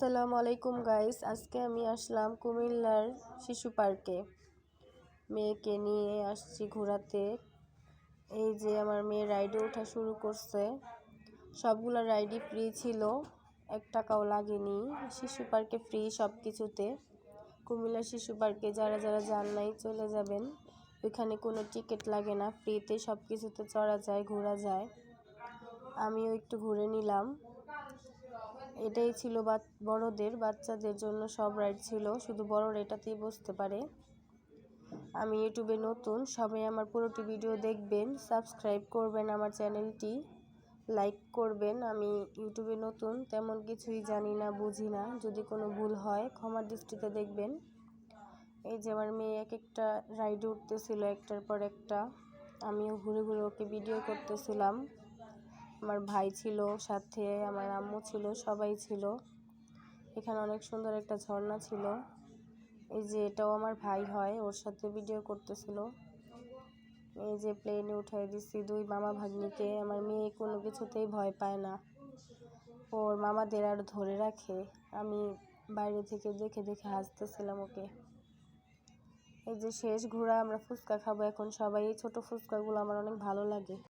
আসসালামু আলাইকুম গাইস, আজকে আমি আসলাম কুমিল্লার শিশু পার্কে। মেয়েকে নিয়ে আসছি ঘোরাতে। এই যে আমার মেয়ে রাইডে ওঠা শুরু করছে। সবগুলো রাইডই ফ্রি ছিল, 1 টাকাও লাগেনি। শিশু পার্কে ফ্রি সব কিছুতে। কুমিল্লা শিশু পার্কে যারা যারা যান নাই চলে যাবেন, ওইখানে কোনো টিকিট লাগে না, ফ্রিতে সব কিছুতে চড়া যায়, ঘোরা যায়। আমিও একটু ঘুরে নিলাম। এটাই ছিল বড়দের, বাচ্চাদের জন্য সব রাইড ছিল, শুধু বড়রা এটাতেই বসতে পারে। আমি ইউটিউবে নতুন, সবাই আমার পুরোটি ভিডিও দেখবেন, সাবস্ক্রাইব করবেন আমার চ্যানেলটি, লাইক করবেন। আমি ইউটিউবে নতুন, তেমন কিছুই জানি না, বুঝি না, যদি কোনো ভুল হয় ক্ষমার দৃষ্টিতে দেখবেন। এই যে আমার মেয়ে এক একটা রাইডে উঠতেছিল, একটার পর একটা। আমিও ঘুরে ঘুরে ওকে ভিডিও করতেছিলাম। আমার ভাই ছিল সাথে, আমার আম্মু ছিল, সবাই ছিল। এখানে অনেক সুন্দর একটা ঝর্ণা ছিল। এই যে এটাও আমার ভাই হয়, ওর সাথে ভিডিও করতেছিল। এই যে প্লেনে উঠাই দিচ্ছি 2 মামা ভাগ্নিকে। আমার মেয়ে কোনো কিছুতেই ভয় পায় না, ওর মামাদের আর ধরে রাখে। আমি বাইরে থেকে দেখে দেখে হাসতেছিলাম ওকে। এই যে শেষ ঘোরা, আমরা ফুচকা খাবো এখন সবাই। এই ছোট ফুচকাগুলো আমার অনেক ভালো লাগে।